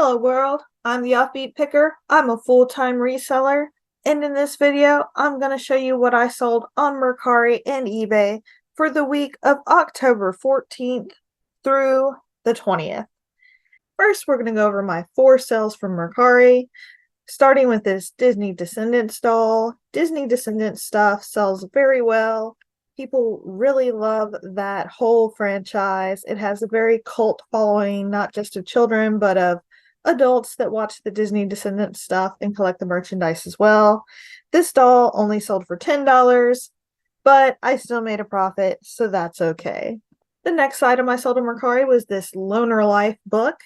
Hello world, I'm the Offbeat Picker. I'm a full-time reseller, and in this video, I'm going to show you what I sold on Mercari and eBay for the week of October 14th through the 20th. First, we're going to go over my 4 sales from Mercari, starting with this Disney Descendants doll. Disney Descendants stuff sells very well. People really love that whole franchise. It has a very cult following, not just of children, but of adults that watch the Disney Descendants stuff and collect the merchandise as well. This doll only sold for $10, but I still made a profit, so that's okay. The next item I sold on Mercari was this Loner Life book.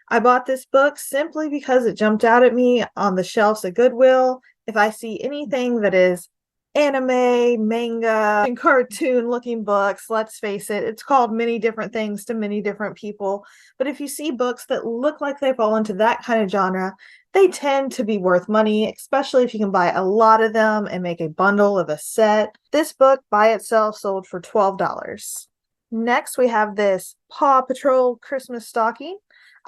I bought this book simply because it jumped out at me on the shelves at Goodwill. If I see anything that is anime, manga, and cartoon looking books, let's face it, it's called many different things to many different people. But if you see books that look like they fall into that kind of genre, they tend to be worth money, especially if you can buy a lot of them and make a bundle of a set. This book by itself sold for $12. Next, we have this PAW Patrol Christmas stocking.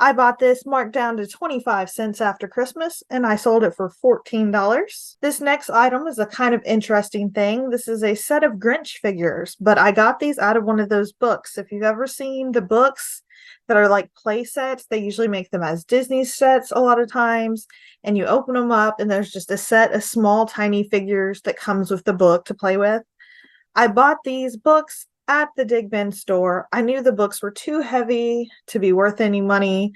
I bought this marked down to 25 cents after Christmas, and I sold it for $14. This next item is a kind of interesting thing. This is a set of Grinch figures, but I got these out of one of those books. If you've ever seen the books that are like play sets, they usually make them as Disney sets a lot of times, and you open them up, and there's just a set of small, tiny figures that comes with the book to play with. I bought these books at the Dig Bin store. I knew the books were too heavy to be worth any money.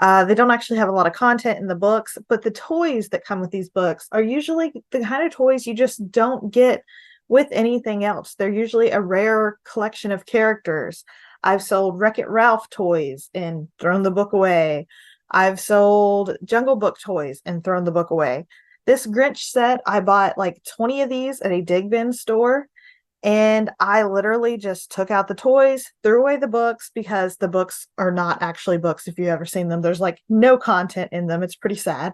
They don't actually have a lot of content in the books, but the toys that come with these books are usually the kind of toys you just don't get with anything else. They're usually a rare collection of characters. I've sold Wreck-It Ralph toys and thrown the book away. I've sold Jungle Book toys and thrown the book away. This Grinch set, I bought like 20 of these at a Dig Bin store. And I literally just took out the toys, threw away the books because the books are not actually books. If you've ever seen them, there's like no content in them. It's pretty sad.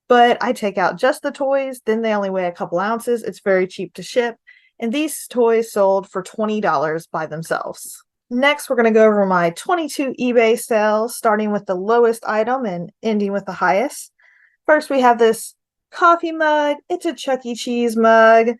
But I take out just the toys. Then they only weigh a couple ounces. It's very cheap to ship. And these toys sold for $20 by themselves. Next, we're going to go over my 22 eBay sales, starting with the lowest item and ending with the highest. First, we have this coffee mug. It's a ChuckECheese mug.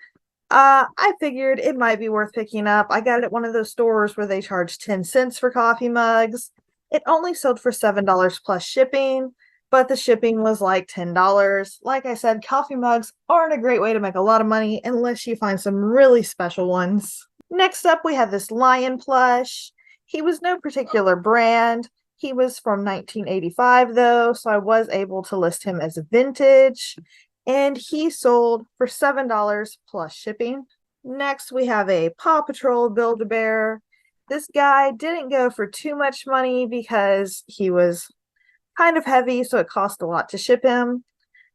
I figured it might be worth picking up. I got it at one of those stores where they charge 10 cents for coffee mugs. It only sold for $7 plus shipping, but the shipping was like $10. Like I said, coffee mugs aren't a great way to make a lot of money unless you find some really special ones. Next up, we have this lion plush. He was no particular brand. He was from 1985 though, so I was able to list him as vintage. And he sold for $7 plus shipping. Next, we have a PAW Patrol Build-A-Bear. This guy didn't go for too much money because he was kind of heavy, so it cost a lot to ship him.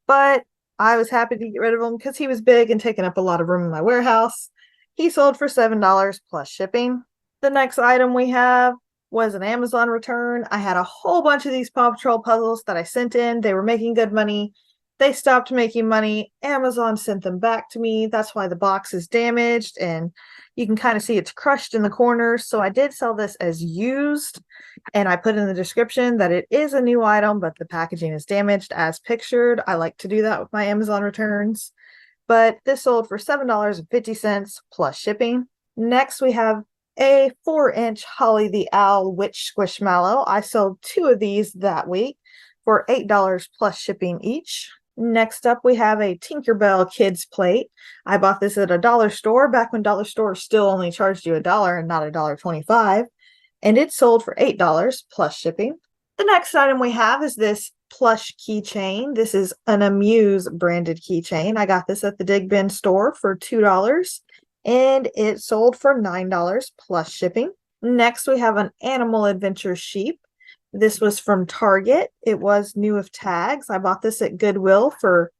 But I was happy to get rid of him because he was big and taking up a lot of room in my warehouse. He sold for $7 plus shipping. The next item we have was an Amazon return. I had a whole bunch of these PAW Patrol puzzles that I sent in. They were making good money. They stopped making money. Amazon sent them back to me. That's why the box is damaged, and you can kind of see it's crushed in the corners. So I did sell this as used, and I put in the description that it is a new item, but the packaging is damaged as pictured. I like to do that with my Amazon returns. But this sold for $7.50 plus shipping. Next, we have a 4-inch Holly the Owl Witch Squishmallow. I sold 2 of these that week for $8 plus shipping each. Next up, we have a Tinkerbell kids plate. I bought this at a dollar store back when dollar stores still only charged you $1 and not $1.25. And it sold for $8 plus shipping. The next item we have is this Plush keychain. This is an Amuse branded keychain. I got this at the Dig Bin store for $2 and it sold for $9 plus shipping. Next, we have an Animal Adventure sheep. This was from Target. It was new with tags. I bought this at Goodwill for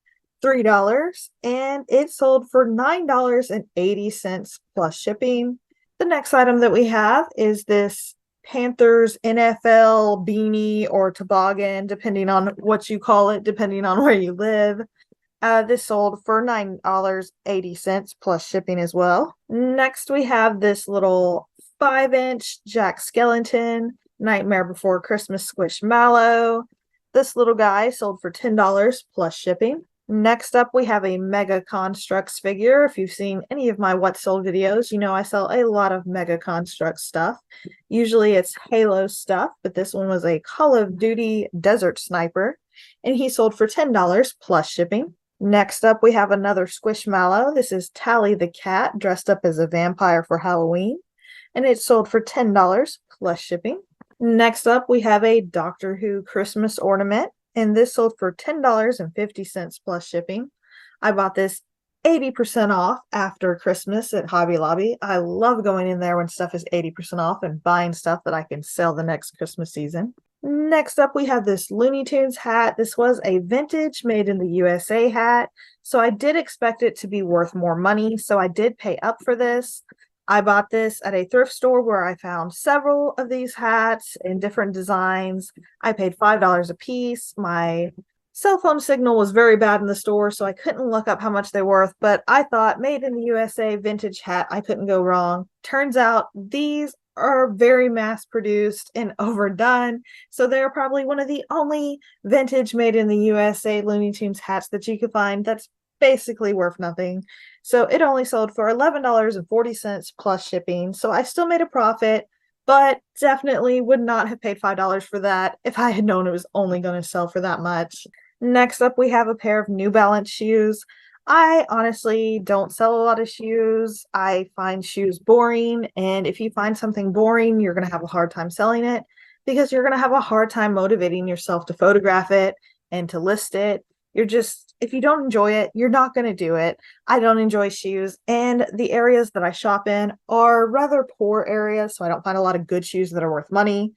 $3 and it sold for $9.80 plus shipping. The next item that we have is this Panthers NFL beanie or toboggan, depending on what you call it, depending on where you live. This sold for $9.80 plus shipping as well. Next, we have this little 5-inch Jack Skellington Nightmare Before Christmas Squishmallow. This little guy sold for $10 plus shipping. Next up, we have a Mega Constructs figure. If you've seen any of my What Sold videos, you know I sell a lot of Mega Constructs stuff. Usually it's Halo stuff, but this one was a Call of Duty Desert Sniper, and he sold for $10 plus shipping. Next up, we have another Squishmallow. This is Tally the cat dressed up as a vampire for Halloween, and it sold for $10 plus shipping. Next up, we have a Doctor Who Christmas ornament, and this sold for $10.50 plus shipping. I bought this 80% off after Christmas at Hobby Lobby. I love going in there when stuff is 80% off and buying stuff that I can sell the next Christmas season. Next up, we have this Looney Tunes hat. This was a vintage made in the USA hat, so I did expect it to be worth more money, so I did pay up for this. I bought this at a thrift store where I found several of these hats in different designs. I paid $5 a piece. My cell phone signal was very bad in the store, so I couldn't look up how much they're worth, but I thought made in the USA vintage hat, I couldn't go wrong. Turns out these are very mass produced and overdone, so they're probably one of the only vintage made in the USA Looney Tunes hats that you could find that's basically worth nothing. So it only sold for $11.40 plus shipping, so I still made a profit, but definitely would not have paid $5 for that if I had known it was only going to sell for that much. Next up, we have a pair of New Balance shoes. I honestly don't sell a lot of shoes. I find shoes boring, and if you find something boring, you're going to have a hard time selling it because you're going to have a hard time motivating yourself to photograph it and to list it. If you don't enjoy it, you're not going to do it. I don't enjoy shoes, and the areas that I shop in are rather poor areas, so I don't find a lot of good shoes that are worth money.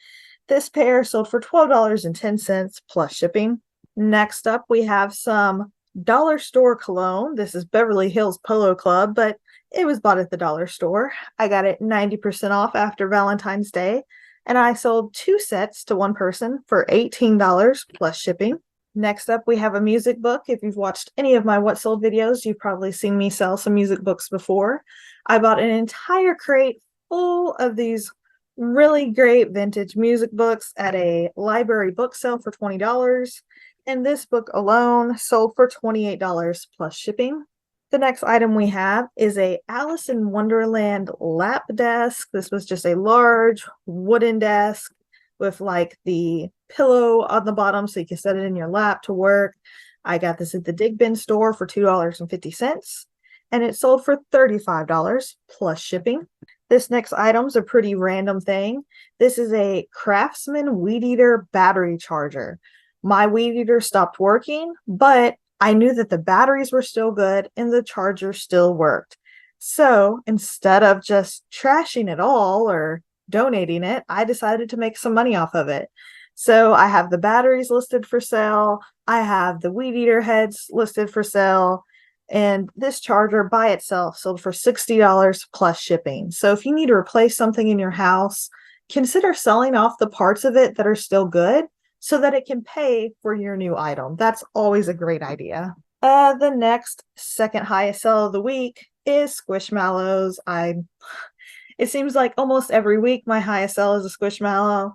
This pair sold for $12.10 plus shipping. Next up, we have some dollar store cologne. This is Beverly Hills Polo Club, but it was bought at the dollar store. I got it 90% off after Valentine's Day, and I sold 2 sets to one person for $18 plus shipping. Next up, we have a music book. If you've watched any of my What Sold videos, you've probably seen me sell some music books before. I bought an entire crate full of these really great vintage music books at a library book sale for $20. And this book alone sold for $28 plus shipping. The next item we have is a Alice in Wonderland lap desk. This was just a large wooden desk with like the pillow on the bottom so you can set it in your lap to work. I got this at the Dig Bin store for $2.50, and it sold for $35 plus shipping. This next item is a pretty random thing. This is a Craftsman weed eater battery charger. My weed eater stopped working, but I knew that the batteries were still good and the charger still worked. So instead of just trashing it all or donating it, I decided to make some money off of it. So I have the batteries listed for sale. I have the weed eater heads listed for sale. And this charger by itself sold for $60 plus shipping. So if you need to replace something in your house, consider selling off the parts of it that are still good so that it can pay for your new item. That's always a great idea. The next second highest sell of the week is Squishmallows. It seems like almost every week my highest sell is a Squishmallow.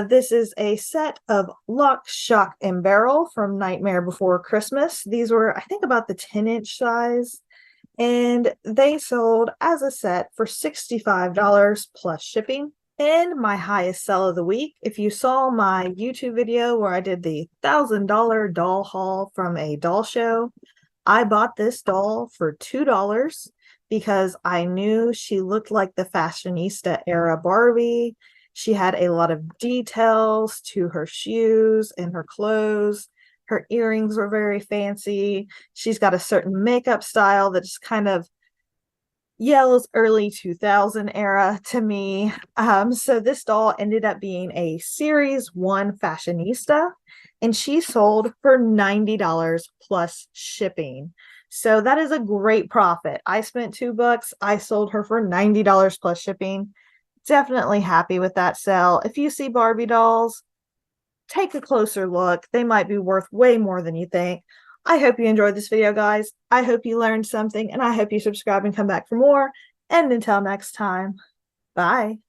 This is a set of Lock, Shock, and Barrel from Nightmare Before Christmas. These were, I think, about the 10-inch size, and they sold as a set for $65 plus shipping. And my highest sell of the week, if you saw my YouTube video where I did the $1,000 doll haul from a doll show, I bought this doll for $2 because I knew she looked like the Fashionista era Barbie. She had a lot of details to her shoes and her clothes. Her earrings were very fancy. She's got a certain makeup style that just kind of yells early 2000 era to me. So this doll ended up being a Series 1 Fashionista, and she sold for $90 plus shipping. So that is a great profit. I spent $2. I sold her for $90 plus shipping. Definitely happy with that sale. If you see Barbie dolls, take a closer look. They might be worth way more than you think. I hope you enjoyed this video, guys. I hope you learned something, and I hope you subscribe and come back for more. And until next time, bye.